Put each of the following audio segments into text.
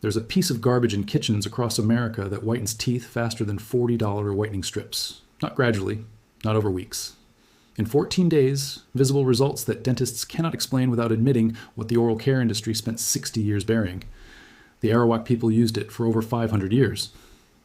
There's a piece of garbage in kitchens across America that whitens teeth faster than $40 whitening strips. Not gradually, not over weeks. In 14 days, visible results that dentists cannot explain without admitting what the oral care industry spent 60 years burying. The Arawak people used it for over 500 years.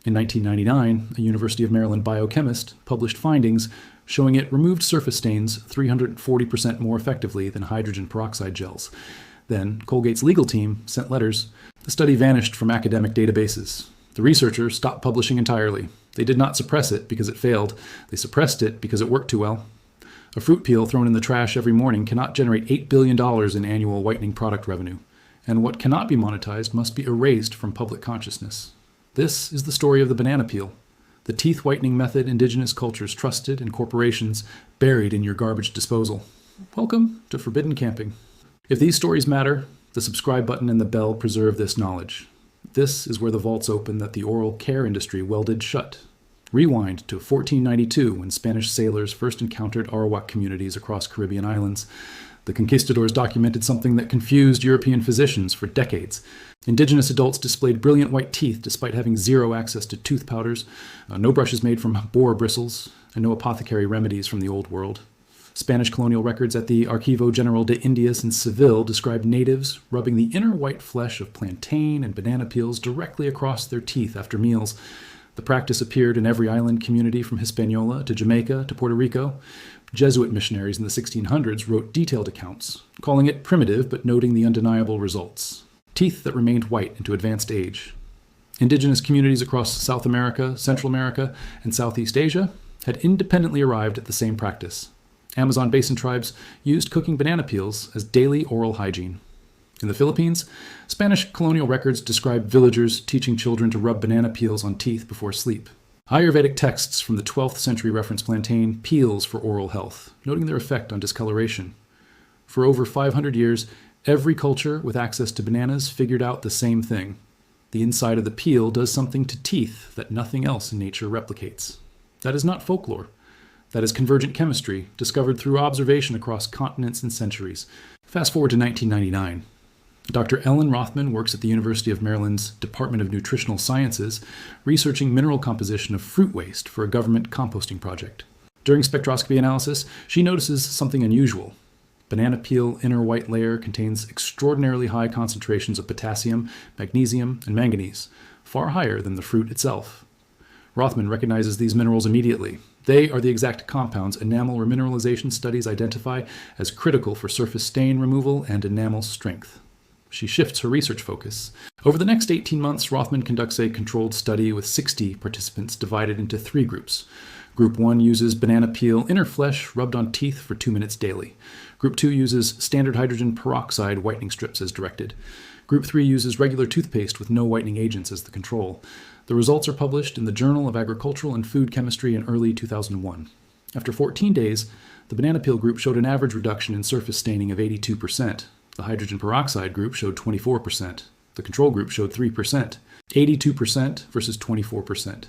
In 1999, a University of Maryland biochemist published findings showing it removed surface stains 340% more effectively than hydrogen peroxide gels. Then, Colgate's legal team sent letters. The study vanished from academic databases. The researchers stopped publishing entirely. They did not suppress it because it failed. They suppressed it because it worked too well. A fruit peel thrown in the trash every morning cannot generate $8 billion in annual whitening product revenue. And what cannot be monetized must be erased from public consciousness. This is the story of the banana peel, the teeth whitening method indigenous cultures trusted and corporations buried in your garbage disposal. Welcome to Forbidden Camping. If these stories matter, the subscribe button and the bell preserve this knowledge. This is where the vaults open that the oral care industry welded shut. Rewind to 1492 when Spanish sailors first encountered Arawak communities across Caribbean islands. The conquistadors documented something that confused European physicians for decades. Indigenous adults displayed brilliant white teeth despite having zero access to tooth powders, no brushes made from boar bristles, and no apothecary remedies from the Old World. Spanish colonial records at the Archivo General de Indias in Seville describe natives rubbing the inner white flesh of plantain and banana peels directly across their teeth after meals. The practice appeared in every island community from Hispaniola to Jamaica to Puerto Rico. Jesuit missionaries in the 1600s wrote detailed accounts, calling it primitive but noting the undeniable results. Teeth that remained white into advanced age. Indigenous communities across South America, Central America, and Southeast Asia had independently arrived at the same practice. Amazon basin tribes used cooking banana peels as daily oral hygiene. In the Philippines, Spanish colonial records describe villagers teaching children to rub banana peels on teeth before sleep. Ayurvedic texts from the 12th century reference plantain peels for oral health, noting their effect on discoloration. For over 500 years, every culture with access to bananas figured out the same thing. The inside of the peel does something to teeth that nothing else in nature replicates. That is not folklore. That is convergent chemistry, discovered through observation across continents and centuries. Fast forward to 1999. Dr. Ellen Rothman works at the University of Maryland's Department of Nutritional Sciences, researching mineral composition of fruit waste for a government composting project. During spectroscopy analysis, she notices something unusual. Banana peel inner white layer contains extraordinarily high concentrations of potassium, magnesium, and manganese, far higher than the fruit itself. Rothman recognizes these minerals immediately. They are the exact compounds enamel remineralization studies identify as critical for surface stain removal and enamel strength. She shifts her research focus. Over the next 18 months, Rothman conducts a controlled study with 60 participants divided into 3 groups. Group 1 uses banana peel inner flesh rubbed on teeth for 2 minutes daily. Group 2 uses standard hydrogen peroxide whitening strips as directed. Group 3 uses regular toothpaste with no whitening agents as the control. The results are published in the Journal of Agricultural and Food Chemistry in early 2001. After 14 days, the banana peel group showed an average reduction in surface staining of 82%. The hydrogen peroxide group showed 24%. The control group showed 3%. 82% versus 24%.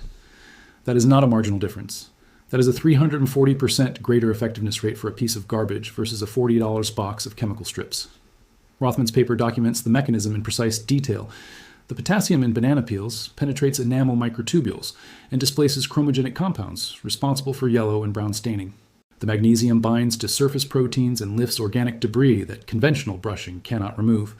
That is not a marginal difference. That is a 340% greater effectiveness rate for a piece of garbage versus a $40 box of chemical strips. Rothman's paper documents the mechanism in precise detail. The potassium in banana peels penetrates enamel microtubules and displaces chromogenic compounds responsible for yellow and brown staining. The magnesium binds to surface proteins and lifts organic debris that conventional brushing cannot remove.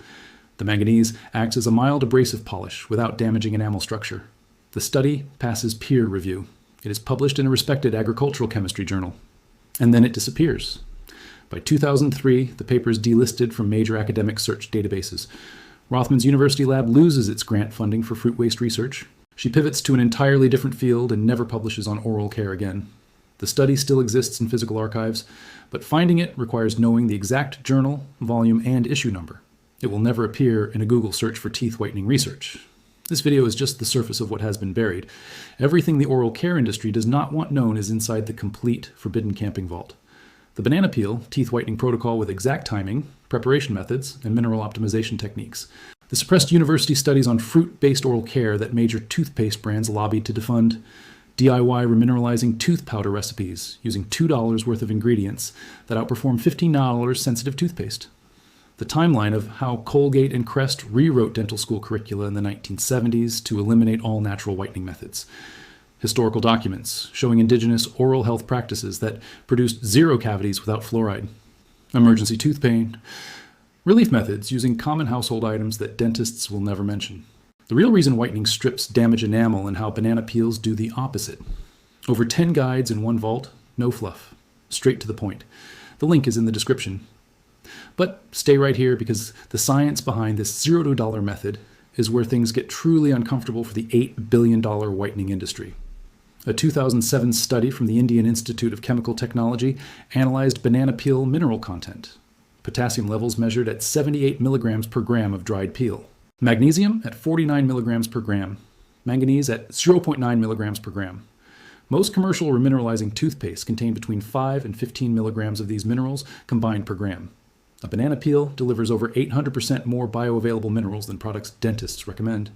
The manganese acts as a mild abrasive polish without damaging enamel structure. The study passes peer review. It is published in a respected agricultural chemistry journal. And then it disappears. By 2003, the paper is delisted from major academic search databases. Rothman's university lab loses its grant funding for fruit waste research. She pivots to an entirely different field and never publishes on oral care again. The study still exists in physical archives, but finding it requires knowing the exact journal, volume, and issue number. It will never appear in a Google search for teeth whitening research. This video is just the surface of what has been buried. Everything the oral care industry does not want known is inside the complete Forbidden Camping vault. The banana peel teeth whitening protocol with exact timing, preparation methods, and mineral optimization techniques. The suppressed university studies on fruit-based oral care that major toothpaste brands lobbied to defund. DIY remineralizing tooth powder recipes using $2 worth of ingredients that outperform $15 sensitive toothpaste. The the timeline of how Colgate and Crest rewrote dental school curricula in the 1970s to eliminate all natural whitening methods. Historical documents showing indigenous oral health practices that produced zero cavities without fluoride. Emergency tooth pain. Relief methods using common household items that dentists will never mention. The real reason whitening strips damage enamel and how banana peels do the opposite. Over 10 guides in one vault, no fluff. Straight to the point. The link is in the description. But stay right here because the science behind this $0 method is where things get truly uncomfortable for the $8 billion whitening industry. A 2007 study from the Indian Institute of Chemical Technology analyzed banana peel mineral content. Potassium levels measured at 78 milligrams per gram of dried peel. Magnesium at 49 milligrams per gram. Manganese at 0.9 milligrams per gram. Most commercial remineralizing toothpaste contain between 5 and 15 milligrams of these minerals combined per gram. A banana peel delivers over 800% more bioavailable minerals than products dentists recommend.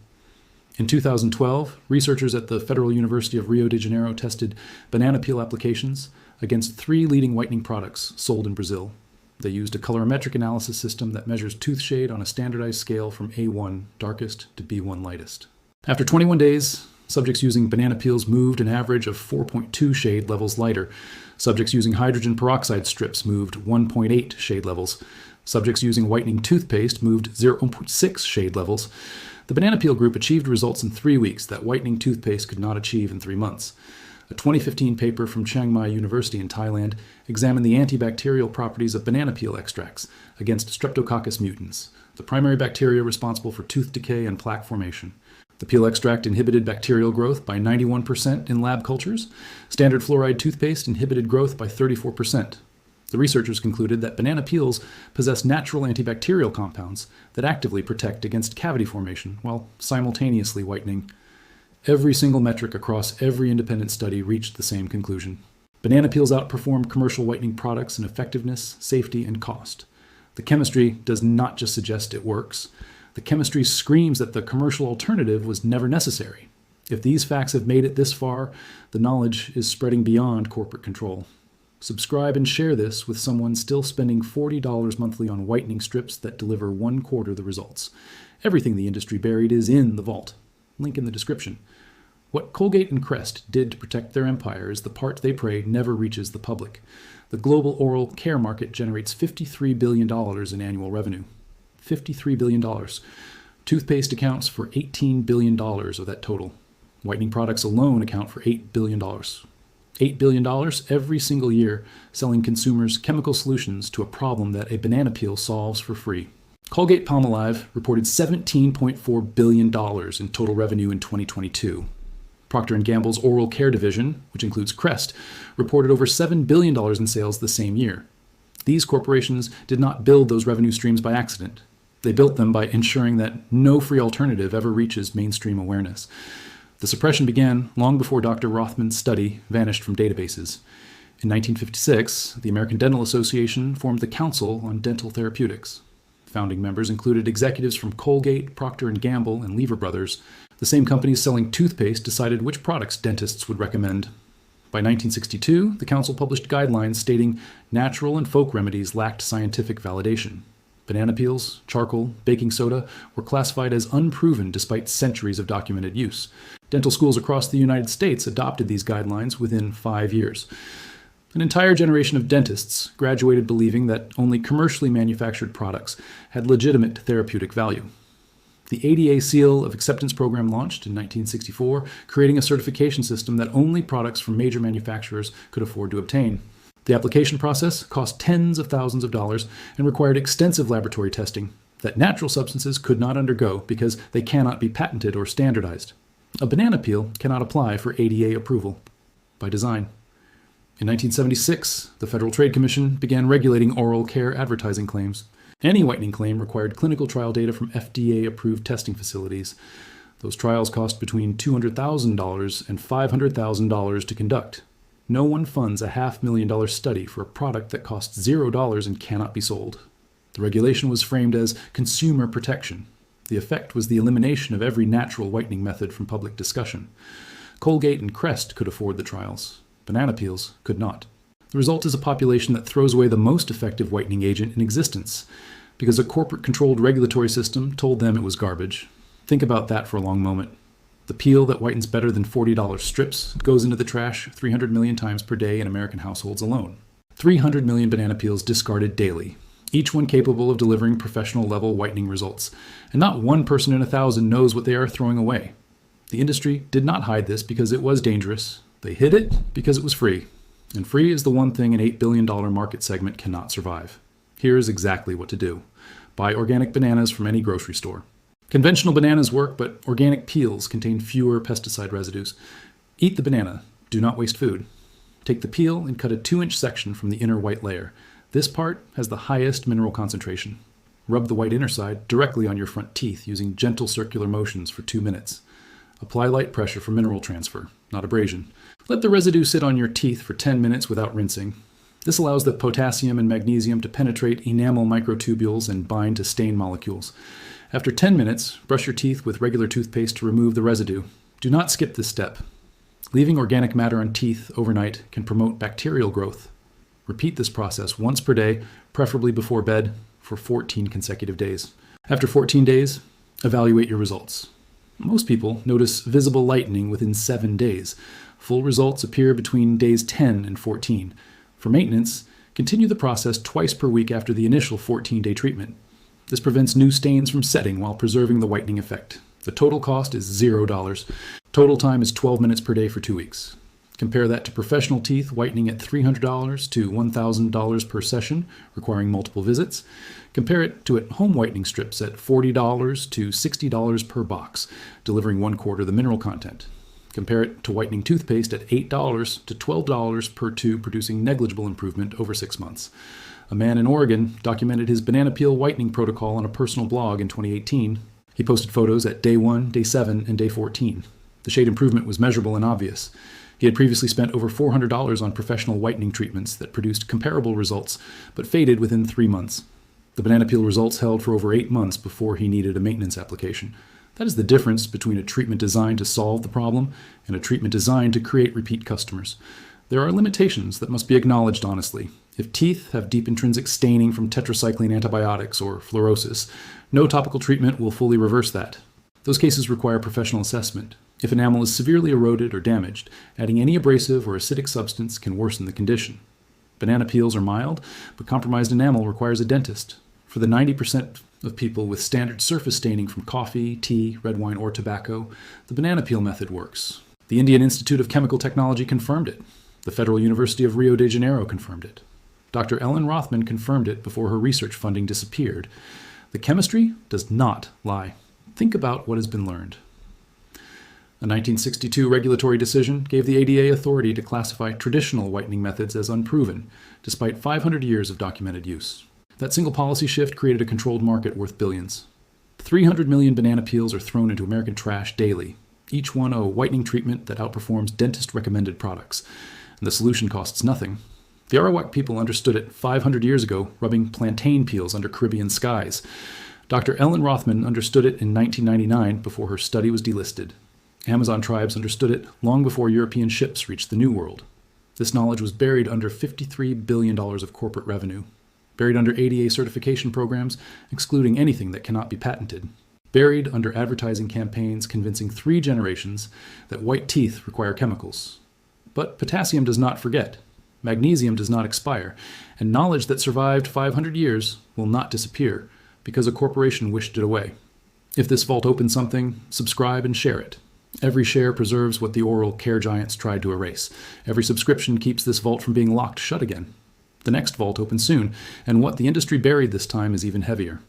In 2012, researchers at the Federal University of Rio de Janeiro tested banana peel applications against 3 leading whitening products sold in Brazil. They used a colorimetric analysis system that measures tooth shade on a standardized scale from A1 darkest to B1 lightest. After 21 days, subjects using banana peels moved an average of 4.2 shade levels lighter. Subjects using hydrogen peroxide strips moved 1.8 shade levels. Subjects using whitening toothpaste moved 0.6 shade levels. The banana peel group achieved results in 3 weeks that whitening toothpaste could not achieve in 3 months. A 2015 paper from Chiang Mai University in Thailand examined the antibacterial properties of banana peel extracts against Streptococcus mutans, the primary bacteria responsible for tooth decay and plaque formation. The peel extract inhibited bacterial growth by 91% in lab cultures. Standard fluoride toothpaste inhibited growth by 34%. The researchers concluded that banana peels possess natural antibacterial compounds that actively protect against cavity formation while simultaneously whitening. Every single metric across every independent study reached the same conclusion. Banana peels outperformed commercial whitening products in effectiveness, safety, and cost. The chemistry does not just suggest it works. The chemistry screams that the commercial alternative was never necessary. If these facts have made it this far, the knowledge is spreading beyond corporate control. Subscribe and share this with someone still spending $40 monthly on whitening strips that deliver 1/4 the results. Everything the industry buried is in the vault. Link in the description. What Colgate and Crest did to protect their empire is the part they pray never reaches the public. The global oral care market generates $53 billion in annual revenue. $53 billion. Toothpaste accounts for $18 billion of that total. Whitening products alone account for $8 billion. $8 billion every single year selling consumers chemical solutions to a problem that a banana peel solves for free. Colgate-Palmolive reported $17.4 billion in total revenue in 2022. Procter & Gamble's oral care division, which includes Crest, reported over $7 billion in sales the same year. These corporations did not build those revenue streams by accident. They built them by ensuring that no free alternative ever reaches mainstream awareness. The suppression began long before Dr. Rothman's study vanished from databases. In 1956, the American Dental Association formed the Council on Dental Therapeutics. Founding members included executives from Colgate, Procter & Gamble, and Lever Brothers. The same companies selling toothpaste decided which products dentists would recommend. By 1962, the council published guidelines stating natural and folk remedies lacked scientific validation. Banana peels, charcoal, baking soda were classified as unproven despite centuries of documented use. Dental schools across the United States adopted these guidelines within 5 years. An entire generation of dentists graduated believing that only commercially manufactured products had legitimate therapeutic value. The ADA Seal of Acceptance program launched in 1964, creating a certification system that only products from major manufacturers could afford to obtain. The application process cost tens of thousands of dollars and required extensive laboratory testing that natural substances could not undergo because they cannot be patented or standardized. A banana peel cannot apply for ADA approval by design. In 1976, the Federal Trade Commission began regulating oral care advertising claims. Any whitening claim required clinical trial data from FDA-approved testing facilities. Those trials cost between $200,000 and $500,000 to conduct. No one funds a $500,000 study for a product that costs $0 and cannot be sold. The regulation was framed as consumer protection. The effect was the elimination of every natural whitening method from public discussion. Colgate and Crest could afford the trials. Banana peels could not. The result is a population that throws away the most effective whitening agent in existence. because a corporate-controlled regulatory system told them it was garbage. Think about that for a long moment. The peel that whitens better than $40 strips goes into the trash 300 million times per day in American households alone. 300 million banana peels discarded daily, each one capable of delivering professional-level whitening results. And not one person in 1,000 knows what they are throwing away. The industry did not hide this because it was dangerous. They hid it because it was free. And free is the one thing an $8 billion market segment cannot survive. Here is exactly what to do. Buy organic bananas from any grocery store. Conventional bananas work, but organic peels contain fewer pesticide residues. Eat the banana. Do not waste food. Take the peel and cut a 2-inch section from the inner white layer. This part has the highest mineral concentration. Rub the white inner side directly on your front teeth using gentle circular motions for 2 minutes. Apply light pressure for mineral transfer, not abrasion. Let the residue sit on your teeth for 10 minutes without rinsing. This allows the potassium and magnesium to penetrate enamel microtubules and bind to stain molecules. After 10 minutes, brush your teeth with regular toothpaste to remove the residue. Do not skip this step. Leaving organic matter on teeth overnight can promote bacterial growth. Repeat this process once per day, preferably before bed, for 14 consecutive days. After 14 days, evaluate your results. Most people notice visible lightening within 7 days. Full results appear between days 10 and 14. For maintenance, continue the process twice per week after the initial 14-day treatment. This prevents new stains from setting while preserving the whitening effect. The total cost is $0. Total time is 12 minutes per day for 2 weeks. Compare that to professional teeth whitening at $300 to $1,000 per session, requiring multiple visits. Compare it to at-home whitening strips at $40 to $60 per box, delivering 1/4 the mineral content. Compare it to whitening toothpaste at $8 to $12 per tube, producing negligible improvement over 6 months. A man in Oregon documented his banana peel whitening protocol on a personal blog in 2018. He posted photos at day 1, day 7, and day 14. The shade improvement was measurable and obvious. He had previously spent over $400 on professional whitening treatments that produced comparable results, but faded within 3 months. The banana peel results held for over 8 months before he needed a maintenance application. That is the difference between a treatment designed to solve the problem and a treatment designed to create repeat customers. There are limitations that must be acknowledged honestly. If teeth have deep intrinsic staining from tetracycline antibiotics or fluorosis, no topical treatment will fully reverse that. Those cases require professional assessment. If enamel is severely eroded or damaged, adding any abrasive or acidic substance can worsen the condition. Banana peels are mild, but compromised enamel requires a dentist. For the 90% of people with standard surface staining from coffee, tea, red wine, or tobacco, the banana peel method works. The Indian Institute of Chemical Technology confirmed it. The Federal University of Rio de Janeiro confirmed it. Dr. Ellen Rothman confirmed it before her research funding disappeared. The chemistry does not lie. Think about what has been learned. A 1962 regulatory decision gave the ADA authority to classify traditional whitening methods as unproven, despite 500 years of documented use. That single policy shift created a controlled market worth billions. 300 million banana peels are thrown into American trash daily, each one a whitening treatment that outperforms dentist-recommended products. And the solution costs nothing. The Arawak people understood it 500 years ago, rubbing plantain peels under Caribbean skies. Dr. Ellen Rothman understood it in 1999 before her study was delisted. Amazon tribes understood it long before European ships reached the New World. This knowledge was buried under $53 billion of corporate revenue, buried under ADA certification programs, excluding anything that cannot be patented, buried under advertising campaigns convincing 3 generations that white teeth require chemicals. But potassium does not forget, magnesium does not expire, and knowledge that survived 500 years will not disappear because a corporation wished it away. If this vault opens something, subscribe and share it. Every share preserves what the oral care giants tried to erase. Every subscription keeps this vault from being locked shut again. The next vault opens soon, and what the industry buried this time is even heavier.